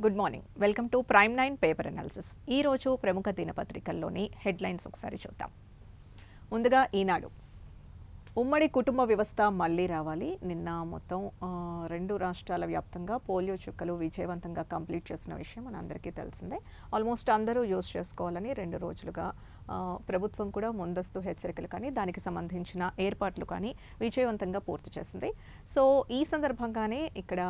Good morning. Welcome to prime 9 paper analysis. ఈ రోజు ప్రముఖ దినపత్రికల్లోని హెడ్లైన్స్ ఒకసారి చూద్దాం. ముందుగా ఈనాడు, ఉమ్మడి కుటుంబ వ్యవస్థ మళ్ళీ రావాలి. నిన్న మొత్తం 2 రాష్ట్రాల వ్యాప్తంగా పోలియో చుక్కలు విజయవంతంగా కంప్లీట్ చేసిన విషయం మనందరికీ తెలిసిందే. ఆల్మోస్ట్ అందరూ యూజ్ చేసుకోవాలని 2 రోజులుగా ప్రభుత్వం కూడా ముందస్తు హెచ్చరికలు కానీ దానికి సంబంధించిన ఏర్పాట్లు కానీ విజయవంతంగా పూర్తి చేసింది. సో ఈ సందర్భంగానే ఇక్కడ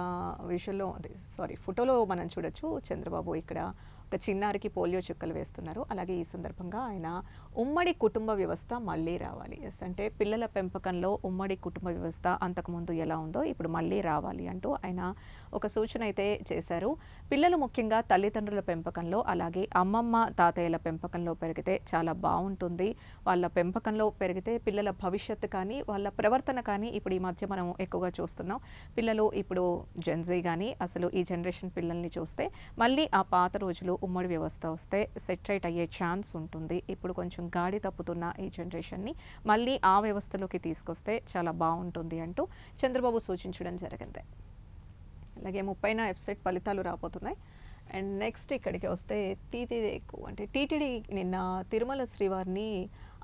ఫోటోలో మనం చూడొచ్చు, చంద్రబాబు ఇక్కడ ఒక చిన్నారికి పోలియో చుక్కలు వేస్తున్నారు. అలాగే ఈ సందర్భంగా ఆయన ఉమ్మడి కుటుంబ వ్యవస్థ మళ్ళీ రావాలి, అంటే పిల్లల పెంపకంలో ఉమ్మడి కుటుంబ వ్యవస్థ అంతకుముందు ఎలా ఉందో ఇప్పుడు మళ్ళీ రావాలి అంటూ ఆయన ఒక సూచన అయితే చేశారు. పిల్లలు ముఖ్యంగా తల్లిదండ్రుల పెంపకంలో అలాగే అమ్మమ్మ తాతయ్యల పెంపకంలో పెరిగితే చాలా బాగుంటుంది. వాళ్ళ పెంపకంలో పెరిగితే పిల్లల భవిష్యత్తు కానీ వాళ్ళ ప్రవర్తన కానీ ఇప్పుడు ఈ మధ్య మనం ఎక్కువగా చూస్తున్నాం. పిల్లలు ఇప్పుడు జెన్జీ కానీ అసలు ఈ జనరేషన్ పిల్లల్ని చూస్తే మళ్ళీ ఆ పాత రోజులు ఉమ్మడి వ్యవస్థ వస్తే సెటరేట్ అయ్యే ఛాన్స్ ఉంటుంది. ఇప్పుడు కొంచెం గాడి తప్పుతున్న ఈ జనరేషన్ని మళ్ళీ ఆ వ్యవస్థలోకి తీసుకొస్తే చాలా బాగుంటుంది అంటూ చంద్రబాబు సూచించడం జరిగింది. అలాగే 30న ఎఫ్సెట్ ఫలితాలు రాబోతున్నాయి. అండ్ నెక్స్ట్ ఇక్కడికి వస్తే టీటీడీ నిన్న తిరుమల శ్రీవారిని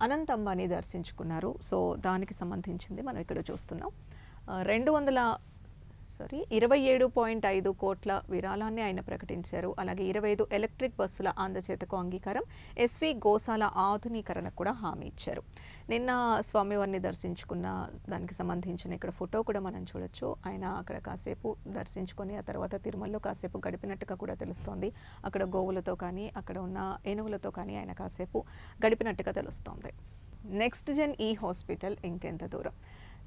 అనంత్ అంబానీ దర్శించుకున్నారు. సో దానికి సంబంధించింది మనం ఇక్కడ చూస్తున్నాం. 27.5 కోట్ల విరాళాన్ని ఆయన ప్రకటించారు. అలాగే 25 ఎలక్ట్రిక్ బస్సుల అందజేతకు అంగీకారం, ఎస్వి గోశాల ఆధునీకరణ కూడా హామీ ఇచ్చారు. నిన్న స్వామివారిని దర్శించుకున్న దానికి సంబంధించిన ఇక్కడ ఫోటో కూడా మనం చూడొచ్చు. ఆయన అక్కడ కాసేపు దర్శించుకొని ఆ తర్వాత తిరుమలలో కాసేపు గడిపినట్టుగా కూడా తెలుస్తోంది. అక్కడ గోవులతో కానీ అక్కడ ఉన్న ఏనుగులతో కానీ ఆయన కాసేపు గడిపినట్టుగా తెలుస్తోంది. నెక్స్ట్ జెన్ ఈ హాస్పిటల్ ఇంకెంత దూరం?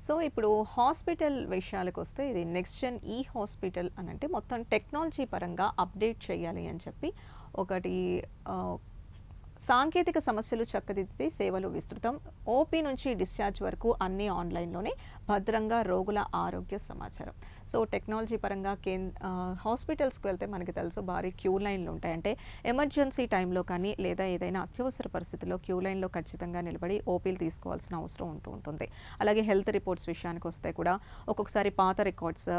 సో ఇప్పుడు హాస్పిటల్ విషయాలకు వస్తే ఇది నెక్స్ట్ జెన్ ఈ హాస్పిటల్ అని అంటే మొత్తం టెక్నాలజీ పరంగా అప్డేట్ చేయాలి అని చెప్పి ఒకటి సాంకేతిక సమస్యలు చక్కదిద్దితే సేవలు విస్తృతం, ఓపీ నుంచి డిశ్చార్జ్ వరకు అన్నీ ఆన్లైన్లోనే, భద్రంగా రోగుల ఆరోగ్య సమాచారం. సో టెక్నాలజీ పరంగా హాస్పిటల్స్కి వెళ్తే మనకి తెలుసు భారీ క్యూ లైన్లు ఉంటాయి. అంటే ఎమర్జెన్సీ టైంలో కానీ లేదా ఏదైనా అత్యవసర పరిస్థితుల్లో క్యూ లైన్లో ఖచ్చితంగా నిలబడి ఓపీలు తీసుకోవాల్సిన అవసరం ఉంటుంది. అలాగే హెల్త్ రిపోర్ట్స్ విషయానికి వస్తే కూడా ఒక్కొక్కసారి పాత రికార్డ్స్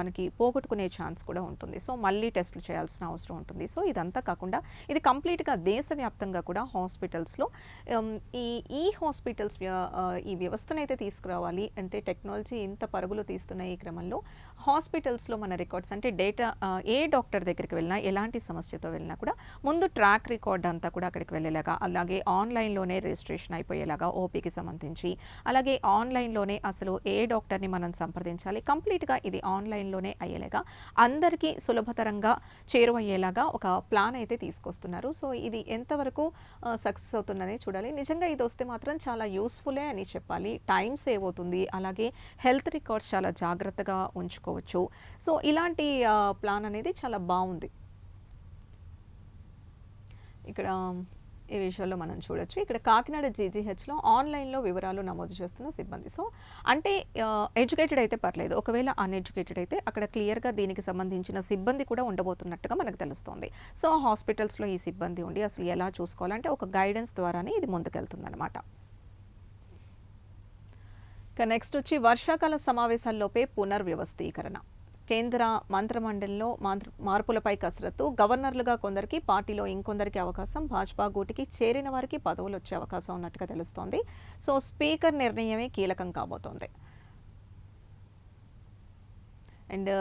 మనకి పోగొట్టుకునే ఛాన్స్ కూడా ఉంటుంది. సో మళ్ళీ టెస్టులు చేయాల్సిన అవసరం ఉంటుంది. సో ఇదంతా కాకుండా ఇది కంప్లీట్గా దేశవ్యాప్తంగా కూడా హాస్పిటల్స్లో ఈ హాస్పిటల్స్ ఈ వ్యవస్థను అయితే తీసుకురావాలి అంటే టెక్నాలజీ ఇంత పరుగులు తీస్తున్న ఈ క్రమంలో హాస్పిటల్స్లో మన రికార్డ్స్ అంటే డేటా ఏ డాక్టర్ దగ్గరికి వెళ్ళినా ఎలాంటి సమస్యతో వెళ్ళినా కూడా ముందు ట్రాక్ రికార్డ్ అంతా కూడా అక్కడికి వెళ్ళేలాగా, అలాగే ఆన్లైన్లోనే రిజిస్ట్రేషన్ అయిపోయేలాగా ఓపీకి సంబంధించి, అలాగే ఆన్లైన్లోనే అసలు ఏ డాక్టర్ని మనం సంప్రదించాలి, కంప్లీట్గా ఇది ఆన్లైన్లోనే అయ్యేలాగా అందరికీ సులభతరంగా చేరువయ్యేలాగా ఒక ప్లాన్ అయితే తీసుకొస్తున్నారు. సో ఇది ఎంతవరకు సక్సెస్ అవుతున్నది చూడాలి. నిజంగా ఇది వస్తే మాత్రం చాలా యూస్ఫుల్లే అని చెప్పాలి. టైం సేవ్ అవుతుంది, అలాగే హెల్త్ రికార్డ్స్ చాలా జాగ్రత్తగా ఉంచుకోవచ్చు. సో ఇలాంటి ప్లాన్ అనేది చాలా బాగుంది. ఇక్కడ ఈ విషయంలో మనం చూడొచ్చు. ఇక్కడ కాకినాడ జీజీహెచ్లో ఆన్లైన్లో వివరాలు నమోదు చేస్తున్న సిబ్బంది. సో అంటే ఎడ్యుకేటెడ్ అయితే పర్లేదు, ఒకవేళ అన్ఎడ్యుకేటెడ్ అయితే అక్కడ క్లియర్గా దీనికి సంబంధించిన సిబ్బంది కూడా ఉండబోతున్నట్టుగా మనకు తెలుస్తోంది. సో హాస్పిటల్స్లో ఈ సిబ్బంది ఉండి అసలు ఎలా చూసుకోవాలంటే ఒక గైడెన్స్ ద్వారానే ఇది ముందుకెళ్తుందన్నమాట. ఇక నెక్స్ట్ వచ్చి వర్షాకాల సమావేశాల్లోపే పునర్వ్యవస్థీకరణ, కేంద్ర మంత్రిమండలిలో మార్పులపై కసరత్తు, గవర్నర్లుగా కొందరికి పార్టీలో ఇంకొందరికి అవకాశం, భాజపా గూటికి చేరిన వారికి పదవులు వచ్చే అవకాశం ఉన్నట్టుగా తెలుస్తోంది. సో స్పీకర్ నిర్ణయమే కీలకం కాబోతోంది. అండ్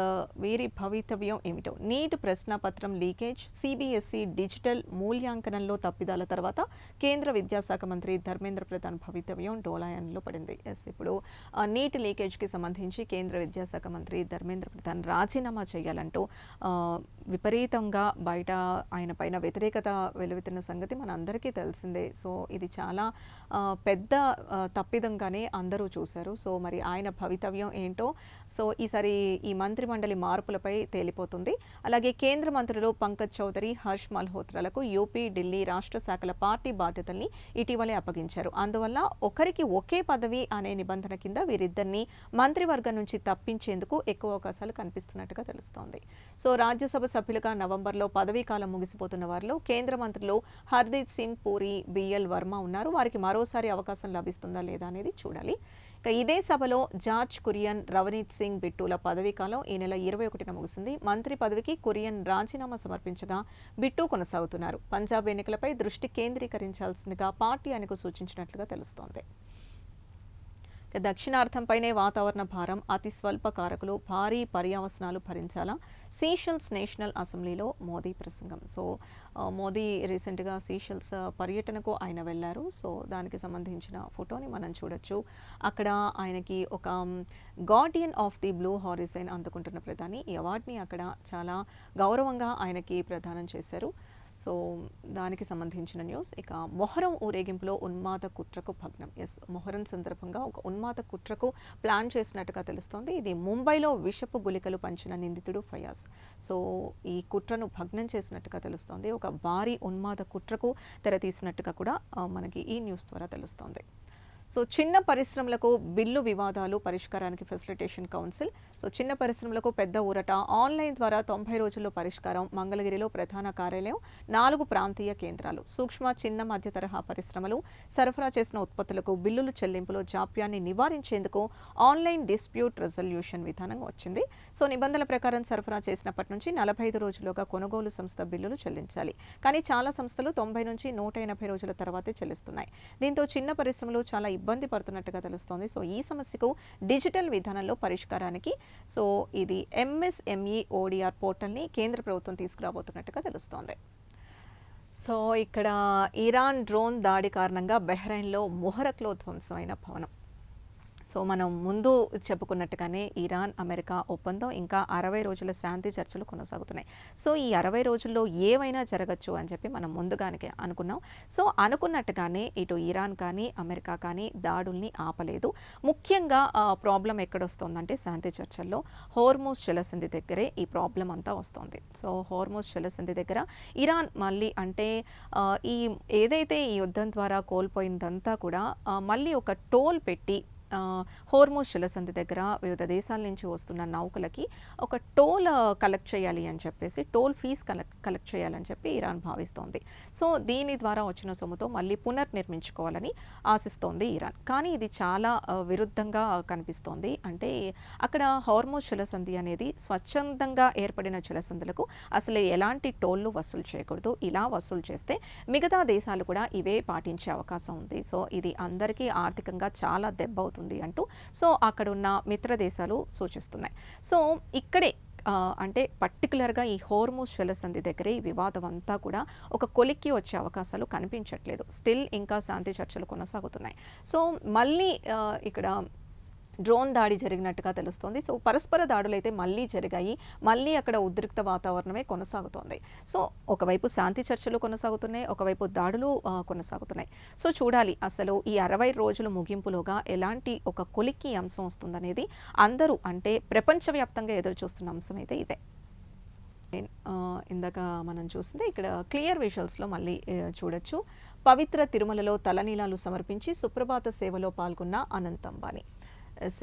వీరి భవితవ్యం ఏమిటో, నీట్ ప్రశ్నపత్రం లీకేజ్, సిబిఎస్ఈ డిజిటల్ మూల్యాంకనంలో తప్పిదాల తర్వాత కేంద్ర విద్యాశాఖ మంత్రి ధర్మేంద్ర ప్రధాన్ భవితవ్యం డోలాయన్లో పడింది. ఇప్పుడు నీట్ లీకేజ్కి సంబంధించి కేంద్ర విద్యాశాఖ మంత్రి ధర్మేంద్ర ప్రధాన్ రాజీనామా చేయాలంటూ విపరీతంగా బయట ఆయన పైన వ్యతిరేకత వెలువెత్తిన సంగతి మనందరికీ తెలిసిందే. సో ఇది చాలా పెద్ద తప్పిదంగానే అందరూ చూశారు. సో మరి ఆయన భవితవ్యం ఏంటో సో ఈసారి ఈ మంత్రి మండలి మార్పులపై తేలిపోతుంది. అలాగే కేంద్ర మంత్రులు పంకజ్ చౌదరి, హర్ష్ మల్హోత్రాలకు యూపీ, ఢిల్లీ రాష్ట్ర శాఖల పార్టీ బాధ్యతల్ని ఇటీవలే అప్పగించారు. అందువల్ల ఒకరికి ఒకే పదవి అనే నిబంధన కింద వీరిద్దరిని మంత్రివర్గం నుంచి తప్పించేందుకు ఎక్కువ అవకాశాలు కనిపిస్తున్నట్టుగా తెలుస్తోంది. సో రాజ్యసభ సభ్యులుగా నవంబర్లో పదవీ కాలం ముగిసిపోతున్న వారిలో కేంద్ర మంత్రులు హర్దీప్ సింగ్ పూరి, బిఎల్ వర్మ ఉన్నారు. వారికి మరోసారి అవకాశం లభిస్తుందా లేదా అనేది చూడాలి. ఇక ఇదే సభలో జార్జ్ కురియన్, రవనీత్ సింగ్ బిట్టుల పదవీకాలం ఈ నెల 21న ముగిసింది. మంత్రి పదవికి కురియన్ రాజీనామా సమర్పించగా బిట్టు కొనసాగుతున్నారు. పంజాబ్ ఎన్నికలపై దృష్టి కేంద్రీకరించాల్సిందిగా పార్టీ ఆయనకు సూచించినట్లుగా తెలుస్తోంది. దక్షిణార్థంపైనే వాతావరణ భారం, అతి స్వల్ప కారకులు, భారీ పర్యవసనాలు భరించాలా? సీషెల్స్ నేషనల్ అసెంబ్లీలో మోదీ ప్రసంగం. సో మోదీ రీసెంట్గా సీషెల్స్ పర్యటనకు ఆయన వెళ్ళారు. సో దానికి సంబంధించిన ఫోటోని మనం చూడొచ్చు. అక్కడ ఆయనకి ఒక guardian of the blue horizon అందుకుంటున్న ప్రధాని ఈ అవార్డుని అక్కడ చాలా గౌరవంగా ఆయనకి ప్రదానం చేశారు. సో దానికి సంబంధించిన న్యూస్. ఇక మొహరం ఊరేగింపులో ఉన్మాద కుట్రకు భగ్నం. మొహరం సందర్భంగా ఒక ఉన్మాద కుట్రకు ప్లాన్ చేసినట్టుగా తెలుస్తోంది. ఇది ముంబైలో విషపు గుళికలు పంచిన నిందితుడు ఫయాజ్. సో ఈ కుట్రను భగ్నం చేసినట్టుగా తెలుస్తోంది. ఒక భారీ ఉన్మాద కుట్రకు తెరతీసినట్టుగా కూడా మనకి ఈ న్యూస్ ద్వారా తెలుస్తోంది. సో చిన్న పరిశ్రమలకు బిల్లు వివాదాలు పరిష్కారానికి ఫెసిలిటేషన్ కౌన్సిల్. సో చిన్న పరిశ్రమలకు పెద్ద ఊరట, ఆన్లైన్ ద్వారా 90 రోజుల్లో పరిష్కారం. మంగళగిరిలో ప్రధాన కార్యాలయం, 4 ప్రాంతీయ కేంద్రాలు. సూక్ష్మ, చిన్న, మధ్య తరహా పరిశ్రమలు సరఫరా చేసిన ఉత్పత్తులకు బిల్లులు చెల్లింపులో జాప్యాన్ని నివారించేందుకు ఆన్లైన్ డిస్ప్యూట్ రెజల్యూషన్ విధానం వచ్చింది. సో నిబంధనల ప్రకారం సరఫరా చేసినప్పటి నుంచి 45 రోజుల్లోగా కొనుగోలు సంస్థ బిల్లులు చెల్లించాలి. కానీ చాలా సంస్థలు 90 నుంచి 180 రోజుల తర్వాతే చెల్లిస్తున్నాయి. దీంతో చిన్న పరిశ్రమలు చాలా ఇబ్బంది పడుతున్నట్టుగా తెలుస్తోంది. సో ఈ సమస్యకు డిజిటల్ విధానంలో పరిష్కారానికి సో ఇది ఎంఎస్ఎంఈ ఓడిఆర్ పోర్టల్ని కేంద్ర ప్రభుత్వం తీసుకురాబోతున్నట్టుగా తెలుస్తోంది. సో ఇక్కడ ఇరాన్ డ్రోన్ దాడి కారణంగా బహ్రెయిన్లో మొహరక్లో ధ్వంసమైన భవనం. సో మనం ముందు చెప్పుకున్నట్టుగానే ఇరాన్ అమెరికా ఒప్పందం ఇంకా 60 రోజుల శాంతి చర్చలు కొనసాగుతున్నాయి. సో ఈ 60 రోజుల్లో ఏమైనా జరగచ్చు అని చెప్పి మనం ముందుగానే అనుకున్నాం. సో అనుకున్నట్టుగానే ఇటు ఇరాన్ కానీ అమెరికా కానీ దాడుల్ని ఆపలేదు. ముఖ్యంగా ప్రాబ్లం ఎక్కడొస్తుందంటే శాంతి చర్చల్లో హోర్ముజ్ జలసంధి దగ్గరే ఈ ప్రాబ్లం అంతా వస్తుంది. సో హోర్ముజ్ జలసంధి దగ్గర ఇరాన్ మళ్ళీ అంటే ఈ ఏదైతే ఈ యుద్ధం ద్వారా కోల్పోయిందంతా కూడా మళ్ళీ ఒక టోల్ పెట్టి హోర్ముజ్ జలసంధి దగ్గర వివిధ దేశాల నుంచి వస్తున్న నౌకలకి ఒక టోల్ కలెక్ట్ చేయాలి అని చెప్పేసి టోల్ ఫీజ్ కలెక్ట్ చేయాలని చెప్పి ఇరాన్ భావిస్తోంది. సో దీని ద్వారా వచ్చిన సొమ్ముతో మళ్ళీ పునర్నిర్మించుకోవాలని ఆశిస్తోంది ఇరాన్. కానీ ఇది చాలా విరుద్ధంగా కనిపిస్తోంది. అంటే అక్కడ హోర్ముజ్ జలసంధి అనేది స్వచ్ఛందంగా ఏర్పడిన జలసంధులకు అసలు ఎలాంటి టోల్లు వసూలు చేయకూడదు. ఇలా వసూలు చేస్తే మిగతా దేశాలు కూడా ఇవే పాటించే అవకాశం ఉంది. సో ఇది అందరికీ ఆర్థికంగా చాలా దెబ్బ అవుతుంది అంటూ సో అక్కడ ఉన్న మిత్ర దేశాలు సూచిస్తున్నాయి. సో ఇక్కడే అంటే పర్టికులర్గా ఈ హోర్ముజ్ జలసంధి దగ్గరే ఈ వివాదం అంతా కూడా ఒక కొలిక్కి వచ్చే అవకాశాలు కనిపించట్లేదు. స్టిల్ ఇంకా శాంతి చర్చలు కొనసాగుతున్నాయి. సో మళ్ళీ ఇక్కడ డ్రోన్ దాడి జరిగినట్టుగా తెలుస్తోంది. సో పరస్పర దాడులు అయితే మళ్ళీ జరిగాయి. మళ్ళీ అక్కడ ఉద్రిక్త వాతావరణమే కొనసాగుతోంది. సో ఒకవైపు శాంతి చర్చలు కొనసాగుతున్నాయి, ఒకవైపు దాడులు కొనసాగుతున్నాయి. సో చూడాలి అసలు ఈ 60 రోజుల ముగింపులోగా ఎలాంటి ఒక కొలిక్కి అంశం వస్తుందనేది అందరూ అంటే ప్రపంచవ్యాప్తంగా ఎదురు చూస్తున్న అంశం అయితే ఇదే. ఇందాక మనం చూసింది ఇక్కడ క్లియర్ విజువల్స్లో మళ్ళీ చూడొచ్చు. పవిత్ర తిరుమలలో తలనీలాలు సమర్పించి సుప్రభాత సేవలో పాల్గొన్న అనంత్ అంబానీ.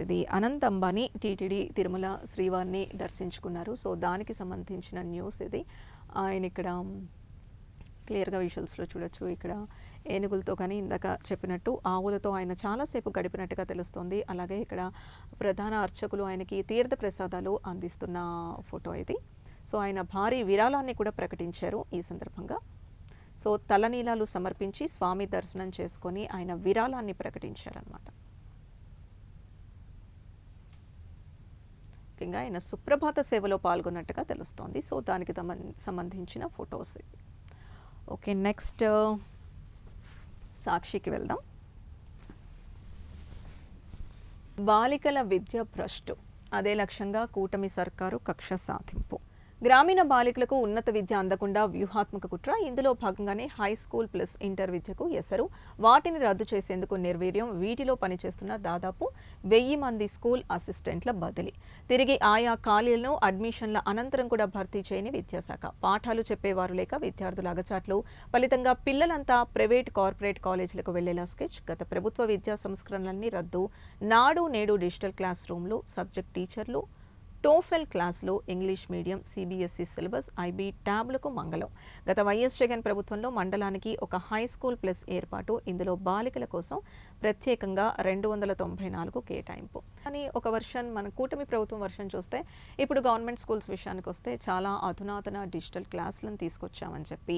ఇది అనంత్ అంబానీ టీటీడీ తిరుమల శ్రీవారిని దర్శించుకున్నారు. సో దానికి సంబంధించిన న్యూస్ ఇది. ఆయన ఇక్కడ క్లియర్గా విజువల్స్లో చూడొచ్చు. ఇక్కడ ఏనుగులతో కానీ ఇందాక చెప్పినట్టు ఆవులతో ఆయన చాలాసేపు గడిపినట్టుగా తెలుస్తోంది. అలాగే ఇక్కడ ప్రధాన అర్చకులు ఆయనకి తీర్థ ప్రసాదాలు అందిస్తున్న ఫోటో ఇది. సో ఆయన భారీ విరాళాన్ని కూడా ప్రకటించారు ఈ సందర్భంగా. సో తలనీలాలు సమర్పించి స్వామి దర్శనం చేసుకొని ఆయన విరాళాన్ని ప్రకటించారనమాట. ముఖ్యంగా ఆయన సుప్రభాత సేవలో పాల్గొన్నట్టుగా తెలుస్తోంది. సో దానికి సంబంధించిన ఫొటోస్. ఓకే, నెక్స్ట్ సాక్షికి వెళ్దాం. బాలికల విద్య భ్రష్టు, అదే లక్ష్యంగా కూటమి సర్కారు కక్ష సాధింపు. గ్రామీణ బాలికలకు ఉన్నత విద్య అందకుండా వ్యూహాత్మక కుట్ర. ఇందులో భాగంగానే హై స్కూల్ ప్లస్ ఇంటర్ విద్యకు ఎసరు, వాటిని రద్దు చేసేందుకు నిర్వీర్యం. వీటిలో పనిచేస్తున్న దాదాపు 1000 మంది స్కూల్ అసిస్టెంట్ల బదిలీ. తిరిగి ఆయా ఖాళీలను అడ్మిషన్ల అనంతరం కూడా భర్తీ చేయని విద్యాశాఖ. పాఠాలు చెప్పేవారు లేక విద్యార్థుల అగచాట్లు. ఫలితంగా పిల్లలంతా ప్రైవేట్ కార్పొరేట్ కాలేజీలకు వెళ్లేలా స్కెచ్. గత ప్రభుత్వ విద్యా సంస్కరణలన్నీ రద్దు. నాడు నేడు డిజిటల్ క్లాస్ రూమ్లు, సబ్జెక్ట్ టీచర్లు, టోఫెల్ క్లాసులో English medium CBSE syllabus IB ట్యాబ్లకు మంగళం. గత వైఎస్ జగన్ ప్రభుత్వంలో మండలానికి ఒక హై స్కూల్ ప్లస్ ఏర్పాటు, ఇందులో బాలికల కోసం ప్రత్యేకంగా 294 కేటాయింపు అని ఒక వర్షన్. మన కూటమి ప్రభుత్వం వర్షన్ చూస్తే ఇప్పుడు గవర్నమెంట్ స్కూల్స్ విషయానికి వస్తే చాలా అధునాతన డిజిటల్ క్లాసులను తీసుకొచ్చామని చెప్పి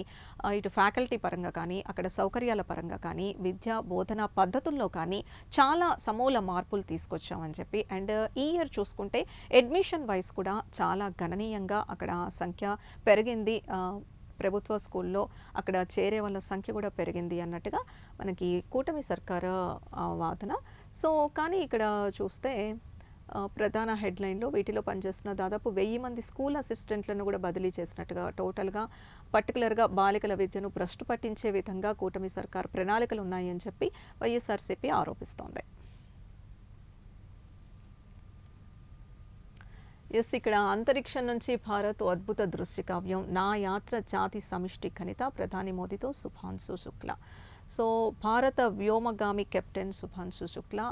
ఇటు ఫ్యాకల్టీ పరంగా కానీ అక్కడ సౌకర్యాల పరంగా కానీ విద్యా బోధనా పద్ధతుల్లో కానీ చాలా సమూల మార్పులు తీసుకొచ్చామని చెప్పి అండ్ ఈ ఇయర్ చూసుకుంటే అడ్మిషన్ వైజ్ కూడా చాలా గణనీయంగా అక్కడ సంఖ్య పెరిగింది. ప్రభుత్వ స్కూల్లో అక్కడ చేరే వాళ్ళ సంఖ్య కూడా పెరిగింది అన్నట్టుగా మనకి కూటమి సర్కారు వాదన. సో కానీ ఇక్కడ చూస్తే ప్రధాన హెడ్లైన్లో వీటిలో పనిచేస్తున్న దాదాపు 1000 మంది స్కూల్ అసిస్టెంట్లను కూడా బదిలీ చేసినట్టుగా టోటల్గా పర్టికులర్గా బాలికల విద్యను భ్రష్టు పట్టించే విధంగా కూటమి సర్కార్ ప్రణాళికలు ఉన్నాయని చెప్పి వైఎస్ఆర్సీపీ ఆరోపిస్తోంది. ఇక్కడ అంతరిక్షం నుంచి భారత్ అద్భుత దృశ్య కావ్యం, నా యాత్ర జాతి సమిష్టి ఘనిత, ప్రధాని మోదీతో శుభాంశు శుక్లా. సో భారత వ్యోమగామి కెప్టెన్ శుభాంశు శుక్లా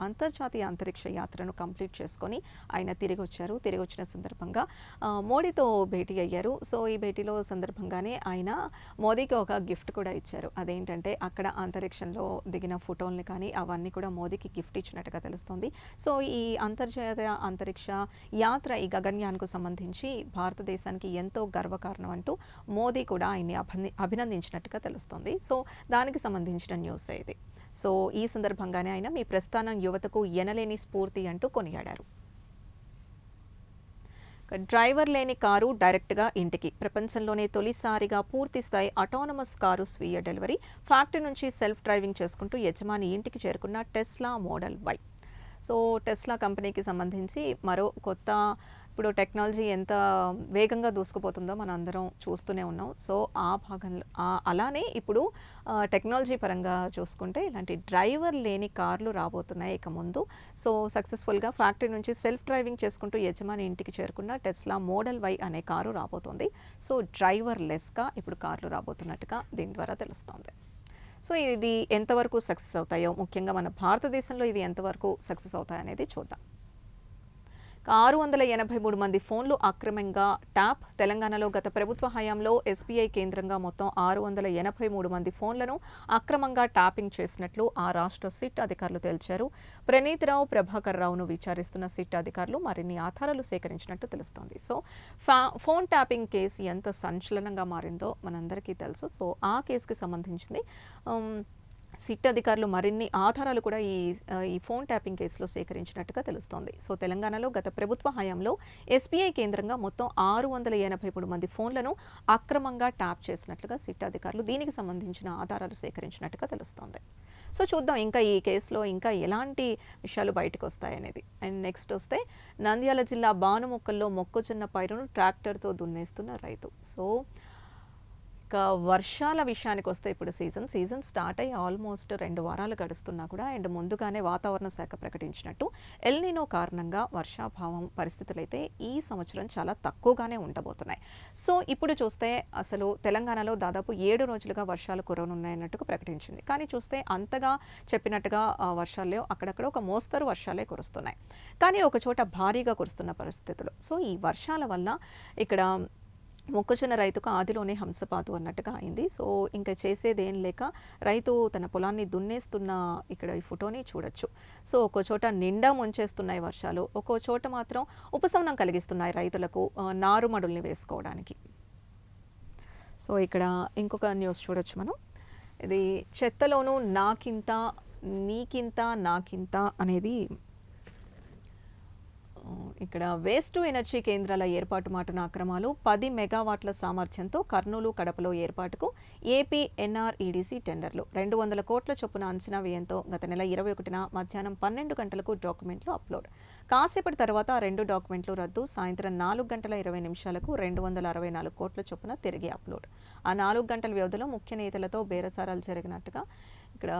అంతర్జాతీయ అంతరిక్ష యాత్రను కంప్లీట్ చేసుకొని ఆయన తిరిగి వచ్చారు. తిరిగి వచ్చిన సందర్భంగా మోడీతో భేటీ అయ్యారు. సో ఈ భేటీలో సందర్భంగానే ఆయన మోదీకి ఒక గిఫ్ట్ కూడా ఇచ్చారు. అదేంటంటే అక్కడ అంతరిక్షంలో దిగిన ఫోటోల్ని కానీ అవన్నీ కూడా మోదీకి గిఫ్ట్ ఇచ్చినట్టుగా తెలుస్తుంది. సో ఈ అంతర్జాతీయ అంతరిక్ష యాత్ర ఈ గగన్యాన్కు సంబంధించి భారతదేశానికి ఎంతో గర్వకారణం అంటూ మోదీ కూడా ఆయన్ని అభినందించినట్టుగా తెలుస్తుంది. సో దానికి సంబంధించిన న్యూస్ ఇది. సో ఈ సందర్భంగానే ఆయన మీ ప్రస్థానం యువతకు ఎనలేని స్ఫూర్తి అంటూ కొనియాడారు. డ్రైవర్ లేని కారు డైరెక్ట్గా ఇంటికి, ప్రపంచంలోనే తొలిసారిగా పూర్తి స్థాయి ఆటోనమస్ కారు స్వీయ డెలివరీ, ఫ్యాక్టరీ నుంచి సెల్ఫ్ డ్రైవింగ్ చేసుకుంటూ యజమాని ఇంటికి చేరుకున్న Tesla model Y. So Tesla కంపెనీకి సంబంధించి మరో కొత్త, ఇప్పుడు టెక్నాలజీ ఎంత వేగంగా దూసుకుపోతుందో మనం అందరం చూస్తూనే ఉన్నాం. సో ఆ భాగంలో అలానే ఇప్పుడు టెక్నాలజీ పరంగా చూసుకుంటే ఇలాంటి డ్రైవర్ లేని కార్లు రాబోతున్నాయి ఇక ముందు. సో సక్సెస్ఫుల్గా ఫ్యాక్టరీ నుంచి సెల్ఫ్ డ్రైవింగ్ చేసుకుంటూ యజమాని ఇంటికి చేరుకున్న టెస్లా మోడల్ Y అనే కారు రాబోతుంది. సో డ్రైవర్ లెస్గా ఇప్పుడు కార్లు రాబోతున్నట్టుగా దీని ద్వారా తెలుస్తోంది. సో ఇది ఎంతవరకు సక్సెస్ అవుతాయో, ముఖ్యంగా మన భారతదేశంలో ఇవి ఎంతవరకు సక్సెస్ అవుతాయనేది చూద్దాం. 683 మంది ఫోన్లు అక్రమంగా ట్యాప్. తెలంగాణలో గత ప్రభుత్వ హయాంలో ఎస్బీఐ కేంద్రంగా మొత్తం 683 మంది ఫోన్లను అక్రమంగా ట్యాపింగ్ చేసినట్లు ఆ రాష్ట్ర సిట్ అధికారులు తేల్చారు. ప్రణీత్ రావు, ప్రభాకర్ రావును విచారిస్తున్న సిట్ అధికారులు మరిన్ని ఆధారాలు సేకరించినట్టు తెలుస్తోంది. సో ఫోన్ ట్యాపింగ్ కేసు ఎంత సంచలనంగా మారిందో మనందరికీ తెలుసు. సో ఆ కేసుకి సంబంధించింది సిట్ అధికారులు మరిన్ని ఆధారాలు కూడా ఈ ఫోన్ ట్యాపింగ్ కేసులో సేకరించినట్టుగా తెలుస్తోంది. సో తెలంగాణలో గత ప్రభుత్వ హయాంలో ఎస్బీఐ కేంద్రంగా మొత్తం 683 మంది ఫోన్లను అక్రమంగా ట్యాప్ చేసినట్లుగా సిట్ అధికారులు దీనికి సంబంధించిన ఆధారాలు సేకరించినట్టుగా తెలుస్తోంది. సో చూద్దాం ఇంకా ఈ కేసులో ఇంకా ఎలాంటి విషయాలు బయటకు వస్తాయనేది. అండ్ నెక్స్ట్ వస్తే నంద్యాల జిల్లా బానుముక్కల్లో మొక్కజొన్న పైరును ట్రాక్టర్తో దున్నేస్తున్న రైతు. సో ఇక వర్షాల విషయానికి వస్తే ఇప్పుడు సీజన్ స్టార్ట్ అయ్యి ఆల్మోస్ట్ 2 వారాలు గడుస్తున్నా కూడా అండ్ ముందుగానే వాతావరణ శాఖ ప్రకటించినట్టు ఎల్ నినో కారణంగా వర్షాభావం పరిస్థితులు అయితే ఈ సంవత్సరం చాలా తక్కువగానే ఉండబోతున్నాయి. సో ఇప్పుడు చూస్తే అసలు తెలంగాణలో దాదాపు 7 రోజులుగా వర్షాలు కురవనున్నాయన్నట్టుగా ప్రకటించింది. కానీ చూస్తే అంతగా చెప్పినట్టుగా వర్షాలు లేవు. అక్కడక్కడ ఒక మోస్తరు వర్షాలే కురుస్తున్నాయి, కానీ ఒక చోట భారీగా కురుస్తున్న పరిస్థితులు. సో ఈ వర్షాల వల్ల ఇక్కడ మొక్కజొన్న రైతుకు ఆదిలోనే హంసపాతు అన్నట్టుగా అయింది. సో ఇంకా చేసేదేం లేక రైతు తన పొలాన్ని దున్నేస్తున్న ఇక్కడ ఈ ఫోటోని చూడొచ్చు. సో ఒక్కో చోట నిండా ముంచేస్తున్నాయి వర్షాలు, ఒక్కో చోట మాత్రం ఉపశమనం కలిగిస్తున్నాయి రైతులకు నారుమడుల్ని వేసుకోవడానికి. సో ఇక్కడ ఇంకొక న్యూస్ చూడొచ్చు మనం. ఇది చెత్తలోనూ నాకింత నీకింత నాకింత అనేది ఇక్కడ వేస్ట్ టు ఎనర్జీ కేంద్రాల ఏర్పాటు మాటున అక్రమాలు. 10 మెగావాట్ల సామర్థ్యంతో కర్నూలు, కడపలో ఏర్పాటుకు ఏపీ ఎన్ఆర్ఈడీసీ టెండర్లు. 200 కోట్ల చొప్పున అంచనా వ్యయంతో గత నెల 21న మధ్యాహ్నం 12 గంటలకు డాక్యుమెంట్లు అప్లోడ్. కాసేపటి తర్వాత 2 డాక్యుమెంట్లు రద్దు. సాయంత్రం 4 గంటల 20 నిమిషాలకు 264 కోట్ల చొప్పున తిరిగి అప్లోడ్. ఆ 4 గంటల వ్యవధిలో ముఖ్య నేతలతో బేరసారాలు జరిగినట్టుగా ఇక్కడ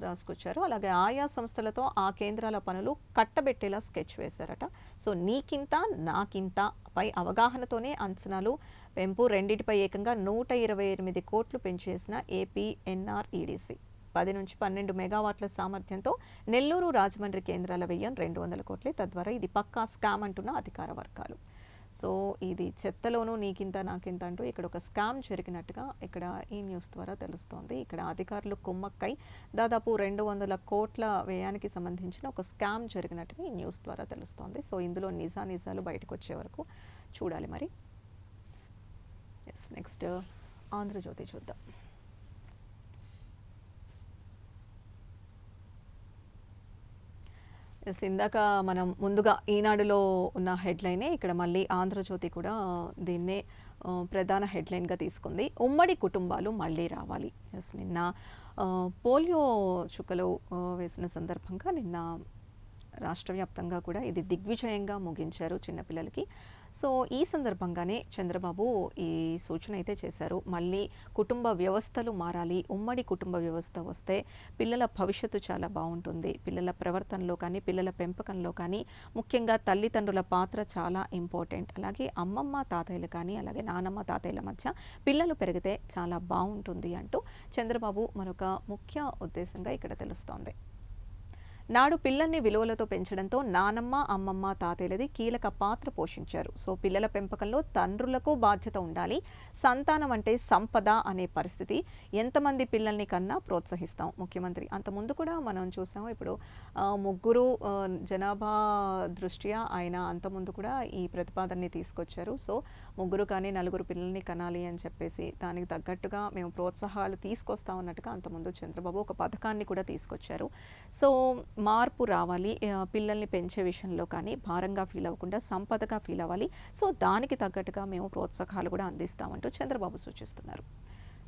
రాసుకొచ్చారు. అలాగే ఆయా సంస్థలతో ఆ కేంద్రాల పనులు కట్టబెట్టేలా స్కెచ్ వేశారట. సో నీకింత నాకింత పై అవగాహనతోనే అంచనాలు పెంపు, రెండింటిపై ఏకంగా 128 కోట్లు పెంచేసిన ఏపీ ఎన్ఆర్ఈడీసీ. 10 నుంచి 12 మెగావాట్ల సామర్థ్యంతో నెల్లూరు, రాజమండ్రి కేంద్రాల వ్యయం 200 కోట్లే. తద్వారా ఇది పక్కా స్కామ్ అంటున్న అధికార వర్గాలు. సో ఇది చెత్తలోనూ నీకింత నాకింత అంటూ ఇక్కడ ఒక స్కామ్ జరిగినట్టుగా ఇక్కడ ఈ న్యూస్ ద్వారా తెలుస్తోంది. ఇక్కడ అధికారులు కుమ్మక్కై దాదాపు 200 కోట్ల వ్యయానికి సంబంధించిన ఒక స్కామ్ జరిగినట్టుగా ఈ న్యూస్ ద్వారా తెలుస్తోంది. సో ఇందులో నిజాలు బయటకు వచ్చే వరకు చూడాలి మరి. నెక్స్ట్ ఆంధ్రజ్యోతి చూద్దాం. ఇందాక మనం ముందుగా ఈనాడులో ఉన్న హెడ్లైనే ఇక్కడ మళ్ళీ ఆంధ్రజ్యోతి కూడా దీన్నే ప్రధాన హెడ్లైన్గా తీసుకుంది. ఉమ్మడి కుటుంబాలు మళ్ళీ రావాలి. నిన్న పోలియో చుక్కలు వేసిన సందర్భంగా నిన్న రాష్ట్ర వ్యాప్తంగా కూడా ఇది దిగ్విజయంగా ముగించారు చిన్నపిల్లలకి. సో ఈ సందర్భంగానే చంద్రబాబు ఈ సూచన అయితే చేశారు. మళ్ళీ కుటుంబ వ్యవస్థలు మారాలి, ఉమ్మడి కుటుంబ వ్యవస్థ వస్తే పిల్లల భవిష్యత్తు చాలా బాగుంటుంది. పిల్లల ప్రవర్తనలో కానీ, పిల్లల పెంపకంలో కానీ ముఖ్యంగా తల్లిదండ్రుల పాత్ర చాలా ఇంపార్టెంట్. అలాగే అమ్మమ్మ తాతయ్యలు కానీ, అలాగే నానమ్మ తాతయ్యల మధ్య పిల్లలు పెరిగితే చాలా బాగుంటుంది అంటూ చంద్రబాబు మరొక ముఖ్య ఉద్దేశంగా ఇక్కడ తెలుస్తోంది. నాడు పిల్లల్ని విలువలతో పెంచడంతో నానమ్మ, అమ్మమ్మ, తాతయ్యలది కీలక పాత్ర పోషించారు. సో పిల్లల పెంపకంలో తండ్రులకు బాధ్యత ఉండాలి. సంతానం అంటే సంపద అనే పరిస్థితి. ఎంతమంది పిల్లల్ని కన్నా ప్రోత్సహిస్తాం ముఖ్యమంత్రి. అంతకుముందు కూడా మనం చూసాము. ఇప్పుడు ముగ్గురు జనాభా దృష్ట్యా ఆయన అంతకుముందు కూడా ఈ ప్రతిపాదనని తీసుకొచ్చారు. సో ముగ్గురు కానీ నలుగురు పిల్లల్ని కనాలి అని చెప్పేసి దానికి తగ్గట్టుగా మేము ప్రోత్సాహాలు తీసుకొస్తాం అన్నట్టుగా అంతకుముందు చంద్రబాబు ఒక పథకాన్ని కూడా తీసుకొచ్చారు. సో మార్పు రావాలి, పిల్లల్ని పెంచే విషయంలో కానీ భారంగా ఫీల్ అవ్వకుండా సంపదగా ఫీల్ అవ్వాలి. సో దానికి తగ్గట్టుగా మేము ప్రోత్సాహాలు కూడా అందిస్తామంటూ చంద్రబాబు సూచిస్తున్నారు.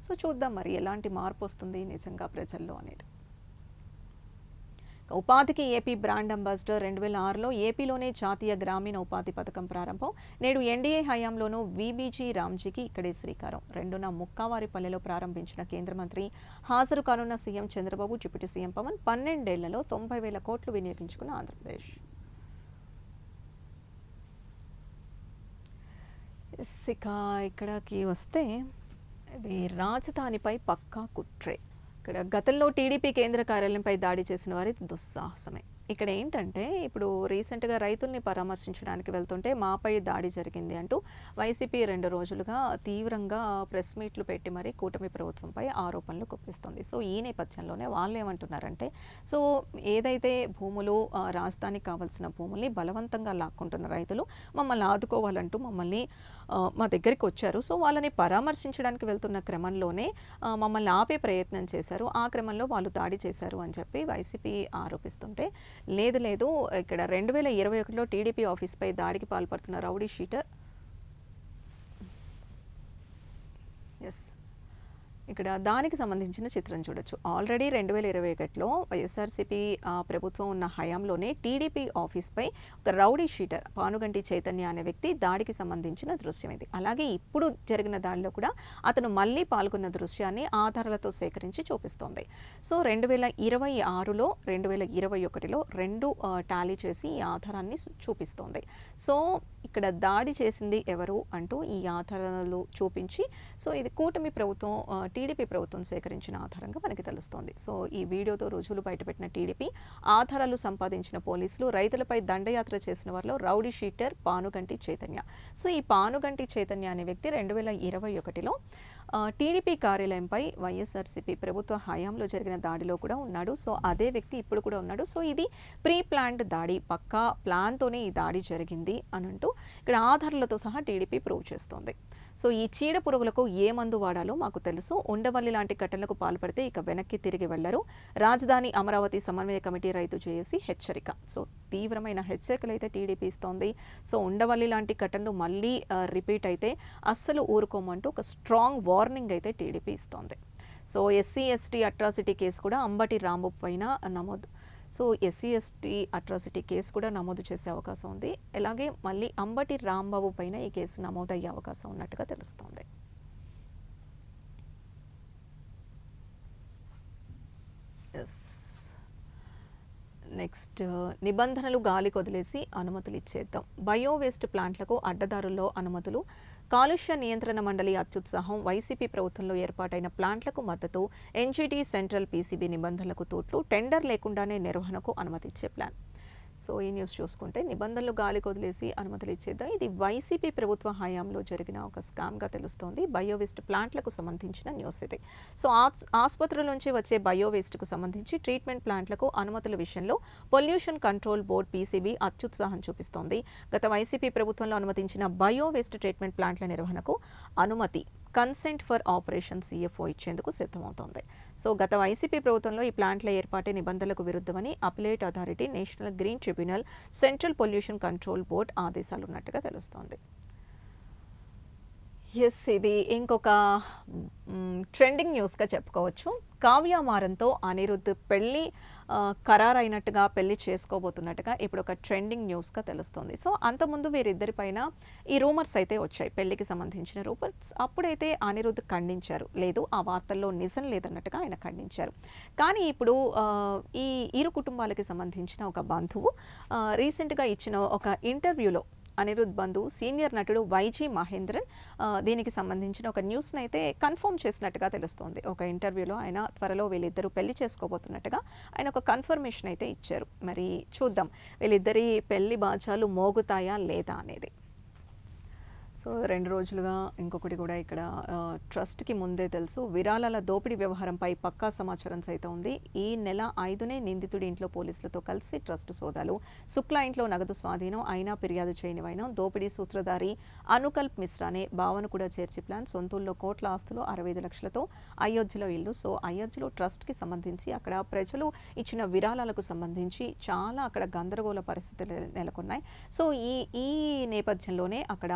సో చూద్దాం మరి ఎలాంటి మార్పు వస్తుంది నిజంగా ప్రజల్లో అనేది. ఉపాధికి ఏపీ బ్రాండ్ అంబాసిడర్ 2006లో ఏపీలోనే జాతీయ గ్రామీణ ఉపాధి పథకం ప్రారంభం. నేడు ఎన్డీఏ హయాంలోనూ వీబీజీ రామ్జీకి ఇక్కడే శ్రీకారం. 2న ముక్కావారిపల్లెలో ప్రారంభించిన కేంద్ర మంత్రి హాజరు కానున్న CM Chandrababu, deputy CM Pawan. 12 ఏళ్లలో 90,000 కోట్లు వినియోగించుకున్న ఆంధ్రప్రదేశ్. ఇక ఇక్కడికి వస్తే ఇది రాజధానిపై పక్కా కుట్రే. ఇక్కడ గతంలో టీడీపీ కేంద్ర కార్యాలయంపై దాడి చేసిన వారి దుస్సాహసమే. ఇక్కడ ఏంటంటే ఇప్పుడు రీసెంట్గా రైతుల్ని పరామర్శించడానికి వెళ్తుంటే మాపై దాడి జరిగింది అంటూ వైసీపీ 2 రోజులుగా తీవ్రంగా ప్రెస్ మీట్లు పెట్టి మరీ కూటమి ప్రభుత్వంపై ఆరోపణలు గుప్పిస్తుంది. సో ఈ నేపథ్యంలోనే వాళ్ళు ఏమంటున్నారంటే, సో ఏదైతే భూములు రాజధానికి కావాల్సిన భూముల్ని బలవంతంగా లాక్కుంటున్న రైతులు మమ్మల్ని ఆదుకోవాలంటూ మమ్మల్ని మా దగ్గరికి వచ్చారు. సో వాళ్ళని పరామర్శించడానికి వెళ్తున్న క్రమంలోనే మమ్మల్ని ఆపే ప్రయత్నం చేశారు. ఆ క్రమంలో వాళ్ళు దాడి చేశారు అని చెప్పి వైసీపీ ఆరోపిస్తుంటే, లేదు ఇక్కడ 2021లో టీడీపీ ఆఫీస్పై దాడికి పాల్పడుతున్న రౌడీ షీటర్ ఇక్కడ దానికి సంబంధించిన చిత్రం చూడొచ్చు. ఆల్రెడీ 2021లో వైఎస్ఆర్సీపీ ప్రభుత్వం ఉన్న హయాంలోనే టీడీపీ ఆఫీస్పై ఒక రౌడీ షీటర్ పానుగంటి చైతన్య అనే వ్యక్తి దాడికి సంబంధించిన దృశ్యం ఇది. అలాగే ఇప్పుడు జరిగిన దాడిలో కూడా అతను మళ్ళీ పాల్గొన్న దృశ్యాన్ని ఆధారాలతో సేకరించి చూపిస్తోంది. సో 2026లో 2021లో 2 టాలీ చేసి ఈ ఆధారాన్ని చూపిస్తోంది. సో ఇక్కడ దాడి చేసింది ఎవరు అంటూ ఈ ఆధారాలు చూపించి, సో ఇది కూటమి ప్రభుత్వం టీడీపీ ప్రభుత్వం సేకరించిన ఆధారంగా మనకి తెలుస్తోంది. సో ఈ వీడియోతో రుజువులు బయటపెట్టిన టీడీపీ, ఆధారాలు సంపాదించిన పోలీసులు, రైతులపై దండయాత్ర చేసిన వారిలో rowdy sheeter Panuganti Chaitanya. So ఈ పానుగంటి చైతన్య అనే వ్యక్తి 2021లో టీడీపీ కార్యాలయంపై వైఎస్ఆర్సీపీ ప్రభుత్వ హయాంలో జరిగిన దాడిలో కూడా ఉన్నాడు. సో అదే వ్యక్తి ఇప్పుడు కూడా ఉన్నాడు. సో ఇది ప్రీ ప్లాన్డ్ దాడి, పక్కా ప్లాన్తోనే ఈ దాడి జరిగింది అని అంటూ ఇక్కడ ఆధారాలతో సహా టీడీపీ ప్రూవ్ చేస్తోంది. సో ఈ చీడ పురుగులకు ఏ మందు వాడాలో మాకు తెలుసు. ఉండవల్లి లాంటి ఘటనలకు పాల్పడితే ఇక వెనక్కి తిరిగి వెళ్లరు. రాజధాని అమరావతి సమన్వయ కమిటీ రైతు చేసి హెచ్చరిక. సో తీవ్రమైన హెచ్చరికలు అయితే టీడీపీ ఇస్తోంది. సో ఉండవల్లి లాంటి ఘటనలు మళ్ళీ రిపీట్ అయితే అస్సలు ఊరుకోమంటూ ఒక స్ట్రాంగ్ వార్నింగ్ అయితే టీడీపీ ఇస్తోంది. So SC ST atrocity case కూడా అంబటి రాంబాబు పైన నమోదు. So SC ST atrocity case కూడా నమోదు చేసే అవకాశం ఉంది. అలాగే మళ్ళీ అంబటి రాంబాబు పైన ఈ కేసు నమోదయ్యే అవకాశం ఉన్నట్టుగా తెలుస్తోంది. నెక్స్ట్ నిబంధనలు గాలి కొదిలేసి అనుమతులు ఇచ్చేద్దాం. బయో వేస్ట్ ప్లాంట్లకు అడ్డదారుల్లో అనుమతులు కాలుష్య నియంత్రణ మండలి అత్యుత్సాహం, వైసీపీ ప్రభుత్వంలో ఏర్పాటైన ప్లాంట్లకు మద్దతు, ఎన్జీటీ సెంట్రల్ పీసీబీ నిబంధనలకు తూట్లు, టెండర్ లేకుండానే నిర్వహణకు అనుమతిచ్చే ప్లాన్. సో ఈ న్యూస్ చూసుకుంటే నిబంధనలు గాలికి వదిలేసి అనుమతులు ఇచ్చేద్దాం. ఇది వైసీపీ ప్రభుత్వ హయాంలో జరిగిన ఒక స్కామ్గా తెలుస్తోంది. బయోవేస్ట్ ప్లాంట్లకు సంబంధించిన న్యూస్ ఇది. సో ఆసుపత్రుల నుంచి వచ్చే బయోవేస్ట్కు సంబంధించి ట్రీట్మెంట్ ప్లాంట్లకు అనుమతుల విషయంలో పొల్యూషన్ కంట్రోల్ బోర్డ్ పీసీబీ అత్యుత్సాహం చూపిస్తోంది. గత వైసీపీ ప్రభుత్వంలో అనుమతించిన బయోవేస్ట్ ట్రీట్మెంట్ ప్లాంట్ల నిర్వహణకు అనుమతి కన్సెంట్ ఫర్ ఆపరేషన్ CFO ఇచ్చేందుకు సిద్ధమవుతోంది. సో గత వైసీపీ ప్రభుత్వంలో ఈ ప్లాంట్ల ఏర్పాటే నిబంధనలకు విరుద్ధమని appellate authority, national green tribunal, central pollution control board ఆదేశాలు ఉన్నట్టుగా తెలుస్తోంది. ఎస్, ఇది ఇంకొక ట్రెండింగ్ న్యూస్గా చెప్పుకోవచ్చు. కావ్య మారంతో అనిరుద్ధ్ పెళ్లి ఖరారైనట్టుగా, పెళ్లి చేసుకోబోతున్నట్టుగా ఇప్పుడు ఒక ట్రెండింగ్ న్యూస్గా తెలుస్తుంది. సో అంతకుముందు వీరిద్దరిపైన ఈ రూమర్స్ అయితే వచ్చాయి, పెళ్లికి సంబంధించిన రూమర్స్. అప్పుడైతే అనిరుద్ధ్ ఖండించారు, లేదు ఆ వార్తల్లో నిజం లేదన్నట్టుగా ఆయన ఖండించారు. కానీ ఇప్పుడు ఈ ఇరు కుటుంబాలకి సంబంధించిన ఒక బంధువు రీసెంట్గా ఇచ్చిన ఒక ఇంటర్వ్యూలో అనిరుద్ధ్ బంధు సీనియర్ నటుడు వైజీ మహేంద్రన్ దీనికి సంబంధించిన ఒక న్యూస్ని అయితే కన్ఫర్మ్ చేసినట్టుగా తెలుస్తోంది. ఒక ఇంటర్వ్యూలో ఆయన త్వరలో వీళ్ళిద్దరూ పెళ్లి చేసుకోబోతున్నట్టుగా ఆయన ఒక కన్ఫర్మేషన్ అయితే ఇచ్చారు. మరి చూద్దాం వీళ్ళిద్దరి పెళ్లి బాజాలు మోగుతాయా లేదా అనేది. సో 2 రోజులుగా ఇంకొకటి కూడా ఇక్కడ ట్రస్ట్కి ముందే తెలుసు, విరాళాల దోపిడీ వ్యవహారంపై పక్కా సమాచారం సైతం ఉంది. ఈ నెల 5నే నిందితుడి ఇంట్లో పోలీసులతో కలిసి ట్రస్ట్ సోదాలు, శుక్లా ఇంట్లో నగదు స్వాధీనం, అయినా ఫిర్యాదు చేయని వైనం, దోపిడీ సూత్రధారి అనుకల్ప్ మిశ్రానే భావన కూడా చేర్చి ప్లాన్, సొంతూల్లో కోట్ల ఆస్తులు, 65 లక్షలతో అయోధ్యలో ఇల్లు. సో అయోధ్యలో ట్రస్ట్కి సంబంధించి అక్కడ ప్రజలు ఇచ్చిన విరాళాలకు సంబంధించి చాలా అక్కడ గందరగోళ పరిస్థితులు నెలకొన్నాయి. సో ఈ నేపథ్యంలోనే అక్కడ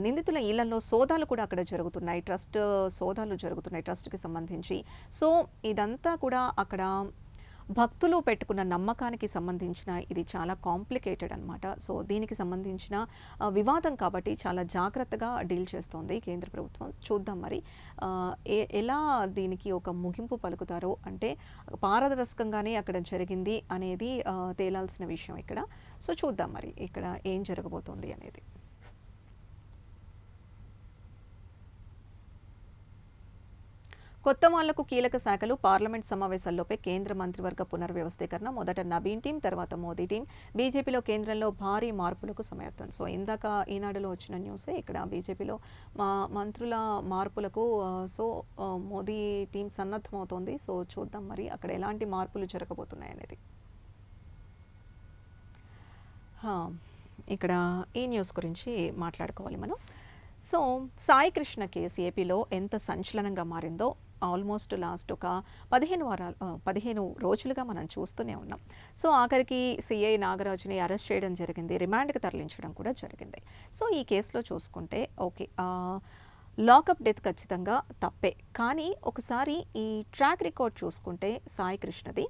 నిందితుల ఇళ్లలో సోదాలు కూడా అక్కడ జరుగుతున్నాయి, సోదాలు జరుగుతున్నాయి ట్రస్ట్కి సంబంధించి. సో ఇదంతా కూడా అక్కడ భక్తులు పెట్టుకున్న నమ్మకానికి సంబంధించిన ఇది చాలా కాంప్లికేటెడ్ అనమాట. సో దీనికి సంబంధించిన వివాదం కాబట్టి చాలా జాగ్రత్తగా డీల్ చేస్తోంది కేంద్ర ప్రభుత్వం. చూద్దాం మరి ఎలా దీనికి ఒక ముగింపు పలుకుతారో. అంటే పారదర్శకంగానే అక్కడ జరిగింది అనేది తేలాల్సిన విషయం ఇక్కడ. సో చూద్దాం మరి ఇక్కడ ఏం జరగబోతోంది అనేది. కొత్త వాళ్లకు కీలక శాఖలు, పార్లమెంట్ సమావేశాల్లోపే కేంద్ర మంత్రివర్గ పునర్వ్యవస్థీకరణ. మొదట నవీన్ టీం, తర్వాత మోదీ టీం. బీజేపీలో కేంద్రంలో భారీ మార్పులకు సమయత్వం. సో ఇందాక ఈనాడులో వచ్చిన న్యూసే ఇక్కడ బీజేపీలో మంత్రుల మార్పులకు మోదీ టీం సన్నద్ధమవుతోంది. సో చూద్దాం మరి అక్కడ ఎలాంటి మార్పులు జరగబోతున్నాయి అనేది. ఇక్కడ ఈ న్యూస్ గురించి మాట్లాడుకోవాలి మనం. సో సాయి కృష్ణ కేసు ఏపీలో ఎంత సంచలనంగా మారిందో ఆల్మోస్ట్ లాస్ట్ ఒక 15 రోజులుగా మనం చూస్తూనే ఉన్నాం. సో ఆఖరికి సిఐ నాగరాజుని అరెస్ట్ చేయడం జరిగింది, రిమాండ్కి తరలించడం కూడా జరిగింది. సో ఈ కేసులో చూసుకుంటే ఓకే, లాకప్ డెత్ ఖచ్చితంగా తప్పే. కానీ ఒకసారి ఈ ట్రాక్ రికార్డ్ చూసుకుంటే సాయి కృష్ణది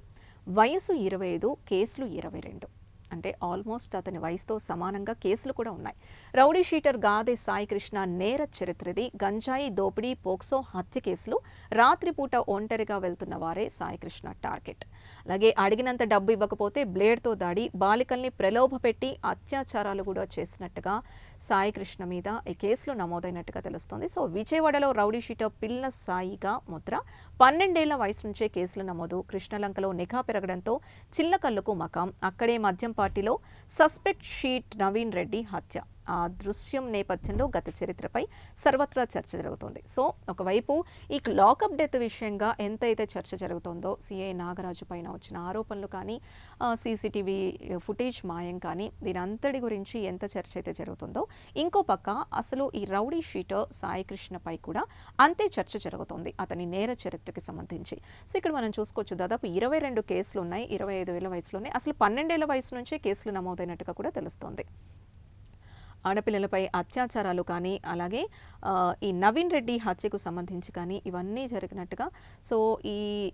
వయసు 25, కేసులు 22. అంటే ఆల్మోస్ట్ అతని వయసుతో సమానంగా కేసులు కూడా ఉన్నాయి. రౌడీ షీటర్ గాదే సాయి కృష్ణ నేర చరిత్రది. గంజాయి, దోపిడీ, పోక్సో, హత్య కేసులు. రాత్రిపూట ఒంటరిగా వెళ్తున్న వారే సాయి కృష్ణ టార్గెట్. అలాగే అడిగినంత డబ్బు ఇవ్వకపోతే బ్లేడ్తో దాడి, బాలికల్ని ప్రలోభపెట్టి అత్యాచారాలు కూడా చేసినట్టుగా సాయి కృష్ణ మీద ఈ కేసులు నమోదైనట్టుగా తెలుస్తోంది. సో విజయవాడలో రౌడీ షీటర్ పిల్ల సాయిగా ముద్ర. 12 ఏళ్ల వయసు నుంచే కేసులు నమోదు. కృష్ణలంకలో నిఘా పెరగడంతో చిల్లకల్లుకు మకాం. అక్కడే మద్యం పార్టీలో సస్పెక్ట్ షీట్ నవీన్ రెడ్డి హత్య. ఆ దృశ్యం నేపథ్యంలో గత చరిత్రపై సర్వత్రా చర్చ జరుగుతోంది. సో ఒకవైపు ఈ లాకప్ డెత్ విషయంగా ఎంతైతే చర్చ జరుగుతోందో, సిఐ నాగరాజు పైన వచ్చిన ఆరోపణలు కానీ, సీసీటీవీ ఫుటేజ్ మాయం కానీ, దీని అంతటి గురించి ఎంత చర్చ అయితే జరుగుతుందో, ఇంకో పక్క అసలు ఈ రౌడీ షీటర్ సాయి కృష్ణపై కూడా అంతే చర్చ జరుగుతోంది, అతని నేర చరిత్రకి సంబంధించి. సో ఇక్కడ మనం చూసుకోవచ్చు, దాదాపు 22 కేసులు ఉన్నాయి, 25 ఏళ్ల వయసులోనే. అసలు 12 ఏళ్ల వయసు నుంచే కేసులు నమోదైనట్టుగా కూడా తెలుస్తోంది. ఆడపిల్లలపై అత్యాచారాలు కానీ, అలాగే ఈ నవీన్ రెడ్డి హత్యకు సంబంధించి కానీ ఇవన్నీ జరిగినట్టుగా. సో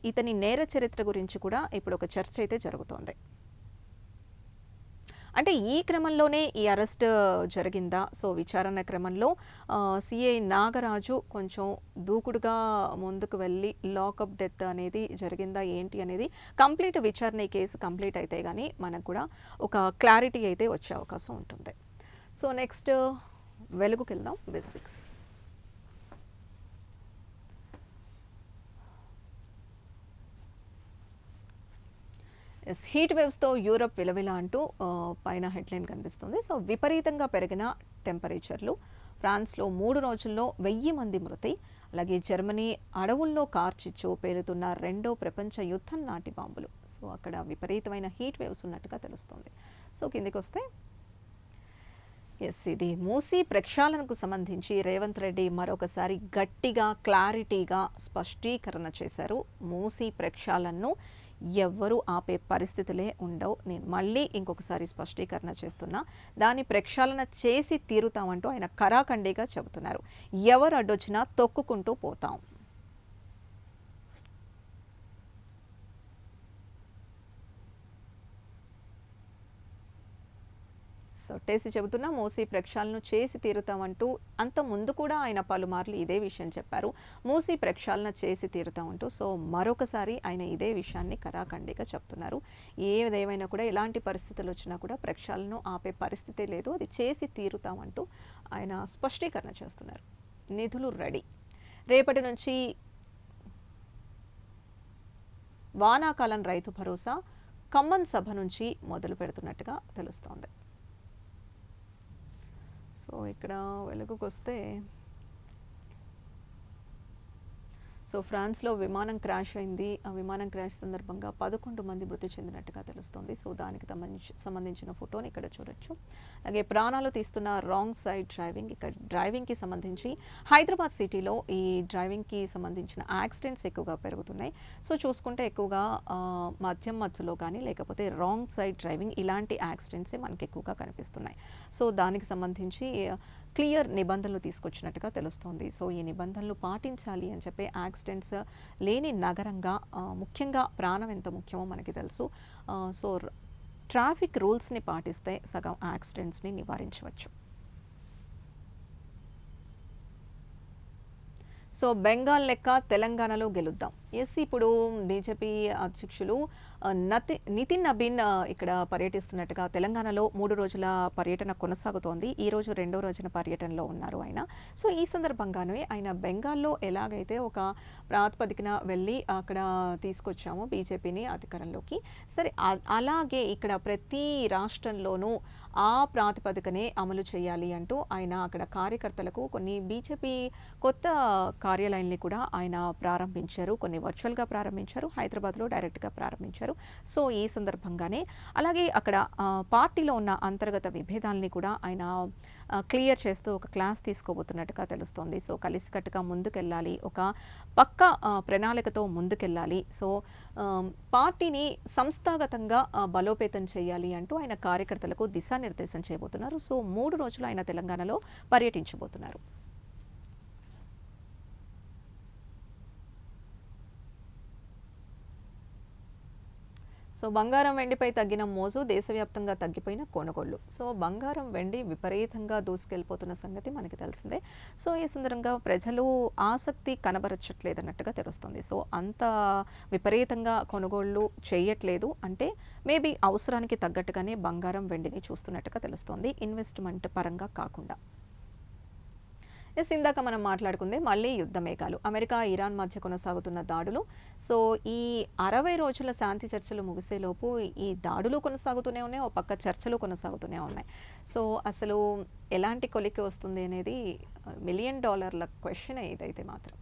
ఇతని నేర చరిత్ర గురించి కూడా ఇప్పుడు ఒక చర్చ అయితే జరుగుతోంది. అంటే ఈ క్రమంలోనే ఈ అరెస్ట్ జరిగిందా? సో విచారణ క్రమంలో సిఐ నాగరాజు కొంచెం దూకుడుగా ముందుకు వెళ్ళి లాకప్ డెత్ అనేది జరిగిందా ఏంటి అనేది కంప్లీట్ విచారణ, ఈ కేసు కంప్లీట్ అయితే కానీ మనకు కూడా ఒక క్లారిటీ అయితే వచ్చే అవకాశం ఉంటుంది. సో నెక్స్ట్ వెలుగుకెళ్దాం బేసిక్స్. హీట్ వేవ్స్తో యూరప్ విలవిల అంటూ పైన హెడ్లైన్ కనిపిస్తుంది. సో విపరీతంగా పెరిగిన టెంపరేచర్లు, ఫ్రాన్స్లో 3 రోజుల్లో 1000 మంది మృతి, అలాగే జర్మనీ అడవుల్లో కార్చిచ్చు పేలుతున్న రెండో ప్రపంచ యుద్ధం నాటి బాంబులు. సో అక్కడ విపరీతమైన హీట్ వేవ్స్ ఉన్నట్టుగా తెలుస్తుంది. సో కిందికి వస్తే ఇది మూసీ ప్రక్షాళనకు సంబంధించి రేవంత్ రెడ్డి మరొకసారి గట్టిగా క్లారిటీగా స్పష్టీకరణ చేశారు. మూసీ ప్రక్షాళనను ఎవ్వరూ ఆపే పరిస్థితులే ఉండవు. నేను మళ్ళీ ఇంకొకసారి స్పష్టీకరణ చేస్తున్నా, దాన్ని ప్రక్షాళన చేసి తీరుతామంటూ ఆయన కరాఖండిగా చెబుతున్నారు. ఎవరు అడ్డొచ్చినా తొక్కుకుంటూ పోతాం. సొట్టేసి చెబుతున్నా మూసీ ప్రక్షాళన చేసి తీరుతామంటూ, అంత ముందు కూడా ఆయన పలుమార్లు ఇదే విషయం చెప్పారు. మూసీ ప్రక్షాళన చేసి తీరుతామంటూ. సో మరొకసారి ఆయన ఇదే విషయాన్ని కరాఖండిగా చెప్తున్నారు. ఏదేమైనా కూడా ఎలాంటి పరిస్థితులు వచ్చినా కూడా ప్రక్షాళనను ఆపే పరిస్థితే లేదు, అది చేసి తీరుతామంటూ ఆయన స్పష్టీకరణ చేస్తున్నారు. నిధులు రెడీ, రేపటి నుంచి వానాకాలం రైతు భరోసా ఖమ్మం సభ నుంచి మొదలు పెడుతున్నట్టుగా తెలుస్తోంది. సో ఇక్కడ వెలుగుకు వస్తే, సో ఫ్రాన్స్లో విమానం క్రాష్ అయింది. ఆ విమానం క్రాష్ సందర్భంగా 11 మంది మృతి చెందినట్టుగా తెలుస్తుంది. సో దానికి సంబంధించిన ఫోటోని ఇక్కడ చూడొచ్చు. అలాగే ప్రాణాలు తీస్తున్న రాంగ్ సైడ్ డ్రైవింగ్, ఇక్కడ డ్రైవింగ్కి సంబంధించి హైదరాబాద్ సిటీలో ఈ డ్రైవింగ్కి సంబంధించిన యాక్సిడెంట్స్ ఎక్కువగా పెరుగుతున్నాయి. సో చూసుకుంటే ఎక్కువగా మధ్యలో కానీ లేకపోతే రాంగ్ సైడ్ డ్రైవింగ్ ఇలాంటి యాక్సిడెంట్సే మనకి ఎక్కువగా కనిపిస్తున్నాయి. సో దానికి సంబంధించి క్లియర్ నిబంధనలు తీసుకొచ్చినట్టుగా తెలుస్తోంది. సో ఈ నిబంధనలు పాటించాలి అని చెప్పి యాక్సిడెంట్స్ లేని నగరంగా, ముఖ్యంగా ప్రాణం ఎంత ముఖ్యమో మనకి తెలుసు. సో ట్రాఫిక్ రూల్స్ని పాటిస్తే సగం యాక్సిడెంట్స్ని నివారించవచ్చు. సో బెంగాల్ లెక్క తెలంగాణలో గెలుద్దాం. ఇప్పుడు బీజేపీ అధ్యక్షులు నితిన్ నబీన్ ఇక్కడ పర్యటిస్తున్నట్టుగా, తెలంగాణలో 3 రోజుల పర్యటన కొనసాగుతోంది. ఈ రోజు 2వ రోజున పర్యటనలో ఉన్నారు ఆయన. సో ఈ సందర్భంగానే ఆయన బెంగాల్లో ఎలాగైతే ఒక ప్రాతిపదికన వెళ్ళి అక్కడ తీసుకొచ్చామో బీజేపీని అధికారంలోకి, సరే అలాగే ఇక్కడ ప్రతి రాష్ట్రంలోనూ ఆ ప్రాతిపదికనే అమలు చేయాలి అంటూ ఆయన అక్కడ కార్యకర్తలకు కొన్ని బీజేపీ కొత్త కార్యాలయాల్ని కూడా ఆయన ప్రారంభించారు. కొన్ని వర్చువల్గా ప్రారంభించారు, హైదరాబాద్లో డైరెక్ట్గా ప్రారంభించారు. సో ఈ సందర్భంగానే అలాగే అక్కడ పార్టీలో ఉన్న అంతర్గత విభేదాలని కూడా ఆయన క్లియర్ చేస్తూ ఒక క్లాస్ తీసుకోబోతున్నట్టుగా తెలుస్తోంది. సో కలిసికట్టుగా ముందుకెళ్ళాలి, ఒక పక్క ప్రణాళికతో ముందుకెళ్ళాలి. సో పార్టీని సంస్థాగతంగా బలోపేతం చేయాలి అంటూ ఆయన కార్యకర్తలకు దిశానిర్దేశం చేయబోతున్నారు. సో 3 రోజులు ఆయన తెలంగాణలో పర్యటించబోతున్నారు. సో బంగారం వెండిపై తగ్గిన మోజు, దేశవ్యాప్తంగా తగ్గిపోయిన కొనుగోళ్లు. సో బంగారం వెండి విపరీతంగా దూసుకెళ్ళిపోతున్న సంగతి మనకి తెలిసిందే. సో ఈ సందర్భంగా ప్రజలు ఆసక్తి కనబరచట్లేదన్నట్టుగా తెలుస్తుంది. సో అంత విపరీతంగా కొనుగోళ్లు చేయట్లేదు అంటే మేబీ అవసరానికి తగ్గట్టుగానే బంగారం వెండిని చూస్తున్నట్టుగా తెలుస్తోంది, ఇన్వెస్ట్మెంట్ పరంగా కాకుండా. ఇందాక మనం మాట్లాడుకుందే మళ్ళీ యుద్ధ మేఘాలు, అమెరికా ఇరాన్ మధ్య కొనసాగుతున్న దాడులు. సో ఈ 60 రోజుల శాంతి చర్చలు ముగిసేలోపు ఈ దాడులు కొనసాగుతూనే ఉన్నాయి, ఓ పక్క చర్చలు కొనసాగుతూనే ఉన్నాయి. సో అసలు ఎలాంటి కొలికి వస్తుంది అనేది $1 మిలియన్ క్వశ్చన్ ఇదైతే మాత్రం.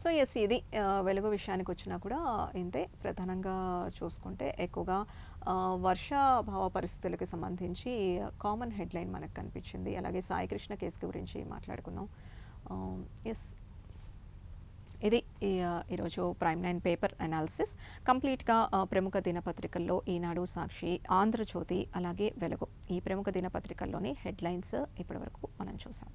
సో ఇది వెలుగు విషయానికి వచ్చినా కూడా ఇంతే. ప్రధానంగా చూసుకుంటే ఎక్కువగా వర్షాభావ పరిస్థితులకు సంబంధించి కామన్ హెడ్లైన్ మనకు కనిపించింది. అలాగే సాయికృష్ణ కేసు గురించి మాట్లాడుకున్నాం. ఇది ఈరోజు ప్రైమ్9 పేపర్ అనాలిసిస్. కంప్లీట్గా ప్రముఖ దినపత్రికల్లో ఈనాడు, సాక్షి, ఆంధ్రజ్యోతి అలాగే వెలుగు, ఈ ప్రముఖ దినపత్రికల్లోని హెడ్లైన్స్ ఇప్పటివరకు మనం చూసాం.